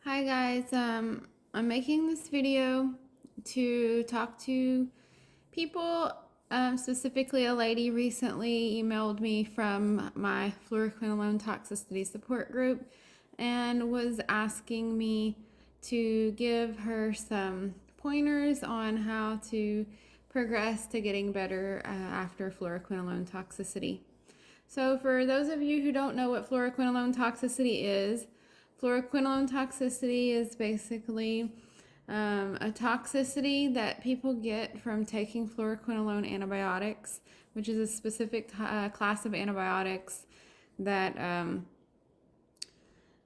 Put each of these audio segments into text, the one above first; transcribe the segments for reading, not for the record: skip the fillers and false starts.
Hi guys, I'm making this video to talk to people. Specifically, a lady recently emailed me from my Flouroquinolone toxicity support group and was asking me to give her some pointers on how to progress to getting better after fluoroquinolone toxicity. So, for those of you who don't know what fluoroquinolone toxicity is, fluoroquinolone toxicity is basically a toxicity that people get from taking fluoroquinolone antibiotics, which is a specific class of antibiotics that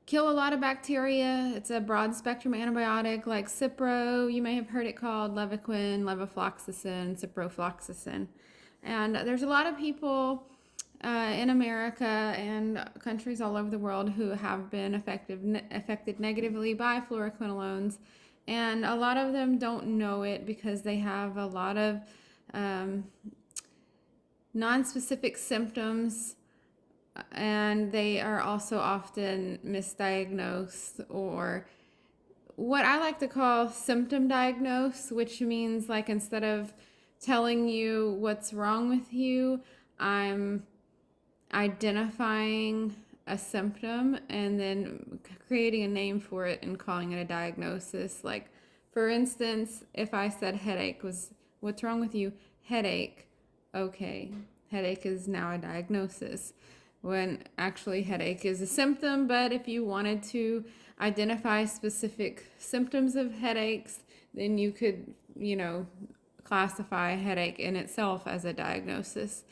kill a lot of bacteria. It's a broad spectrum antibiotic like Cipro. You may have heard it called Levaquin, levofloxacin, ciprofloxacin. And there's a lot of people in America and countries all over the world who have been affected negatively by fluoroquinolones, and a lot of them don't know it because they have a lot of non-specific symptoms, and they are also often misdiagnosed, or what I like to call symptom diagnose, which means like instead of telling you what's wrong with you, I'm identifying a symptom and then creating a name for it and calling it a diagnosis. Like, for instance, if I said headache was what's wrong with you? Headache. Okay, headache is now a diagnosis. When actually headache is a symptom, but if you wanted to identify specific symptoms of headaches, then you could, classify headache in itself as a diagnosis,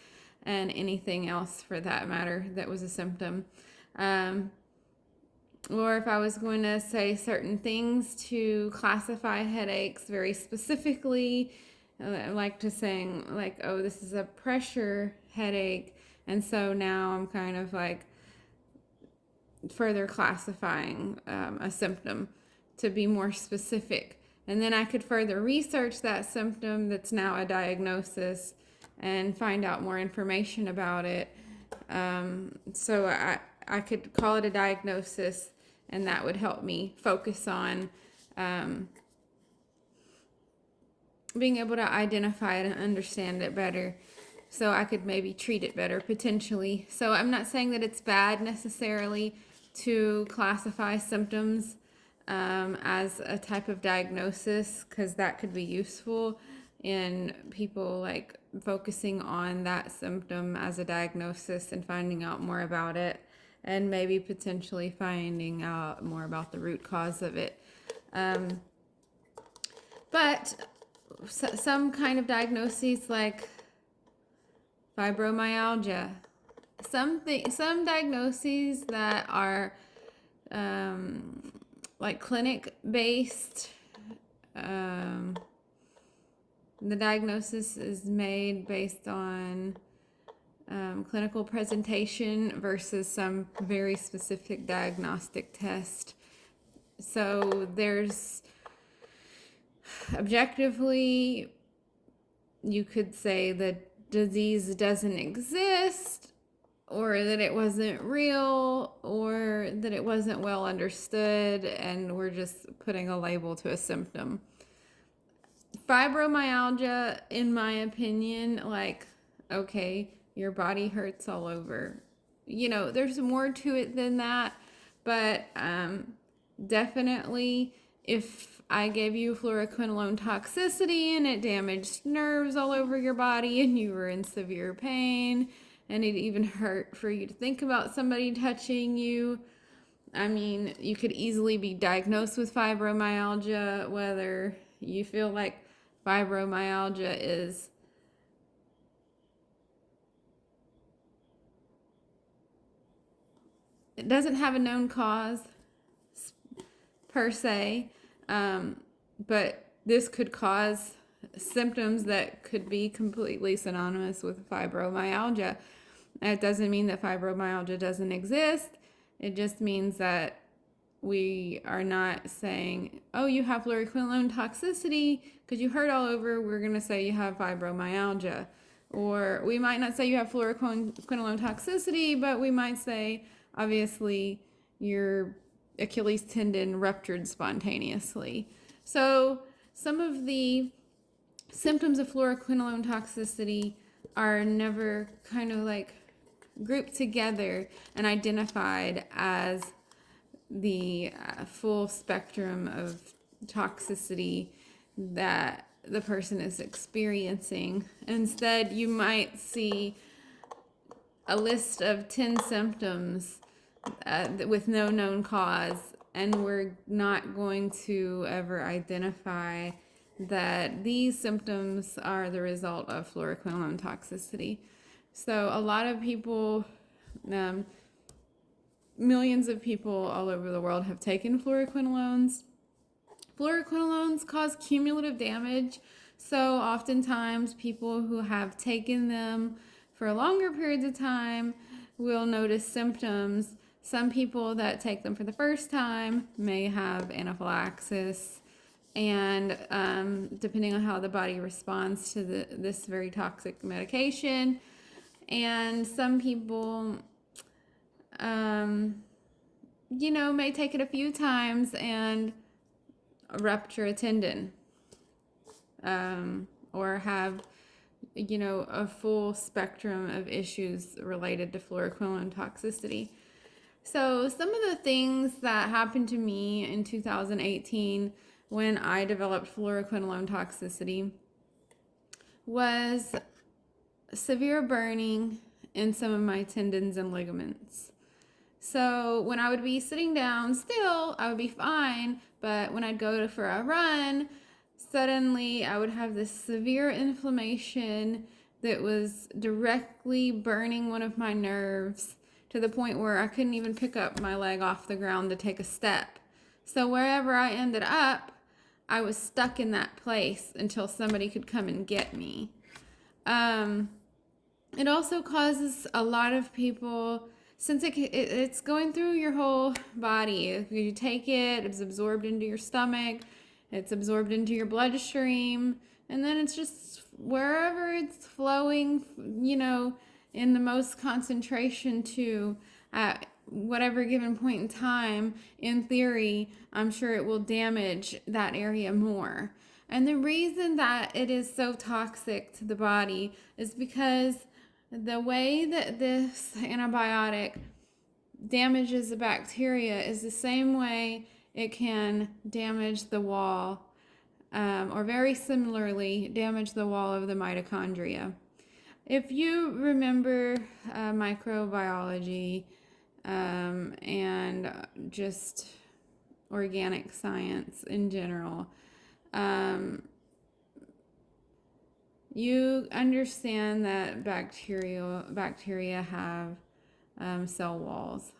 and anything else for that matter that was a symptom. Or if I was going to say certain things to classify headaches very specifically, I like to saying like, oh, this is a pressure headache. And so now I'm kind of like further classifying a symptom to be more specific. And then I could further research that symptom that's now a diagnosis and find out more information about it. So I could call it a diagnosis, and that would help me focus on being able to identify it and understand it better, so I could maybe treat it better potentially. So I'm not saying that it's bad necessarily to classify symptoms as a type of diagnosis, because that could be useful in people like focusing on that symptom as a diagnosis and finding out more about it, and maybe potentially finding out more about the root cause of it. But some kind of diagnoses like fibromyalgia, some diagnoses that are like clinic based. The diagnosis is made based on clinical presentation versus some very specific diagnostic test. So there's objectively, you could say the disease doesn't exist, or that it wasn't real, or that it wasn't well understood, and we're just putting a label to a symptom. Fibromyalgia, in my opinion, like, okay, your body hurts all over. There's more to it than that, but definitely if I gave you fluoroquinolone toxicity and it damaged nerves all over your body and you were in severe pain and it even hurt for you to think about somebody touching you, I mean, you could easily be diagnosed with fibromyalgia, whether you feel like fibromyalgia is it doesn't have a known cause per se, but this could cause symptoms that could be completely synonymous with fibromyalgia. It doesn't mean that fibromyalgia doesn't exist. It just means that we are not saying, oh, you have fluoroquinolone toxicity because you hurt all over. We're going to say you have fibromyalgia. Or we might not say you have fluoroquinolone toxicity, but we might say, obviously, you're Achilles tendon ruptured spontaneously. So some of the symptoms of fluoroquinolone toxicity are never kind of like grouped together and identified as the full spectrum of toxicity that the person is experiencing. Instead, you might see a list of 10 symptoms with no known cause, and we're not going to ever identify that these symptoms are the result of fluoroquinolone toxicity. So a lot of people, millions of people all over the world have taken fluoroquinolones. Fluoroquinolones cause cumulative damage, so oftentimes people who have taken them for longer periods of time will notice symptoms. Some people that take them for the first time may have anaphylaxis, and depending on how the body responds to this very toxic medication. And some people, may take it a few times and rupture a tendon, or have, a full spectrum of issues related to fluoroquinolone toxicity. So some of the things that happened to me in 2018 when I developed fluoroquinolone toxicity was severe burning in some of my tendons and ligaments. So when I would be sitting down still, I would be fine, but when I'd go for a run, suddenly I would have this severe inflammation that was directly burning one of my nerves to the point where I couldn't even pick up my leg off the ground to take a step. So wherever I ended up, I was stuck in that place until somebody could come and get me. It also causes a lot of people, since it's going through your whole body. If you take it, it's absorbed into your stomach, it's absorbed into your bloodstream, and then it's just wherever it's flowing, in the most concentration to at whatever given point in time. In theory, I'm sure it will damage that area more. And the reason that it is so toxic to the body is because the way that this antibiotic damages the bacteria is the same way it can damage the wall, or very similarly damage the wall of the mitochondria. If you remember microbiology and just organic science in general, you understand that bacteria have cell walls.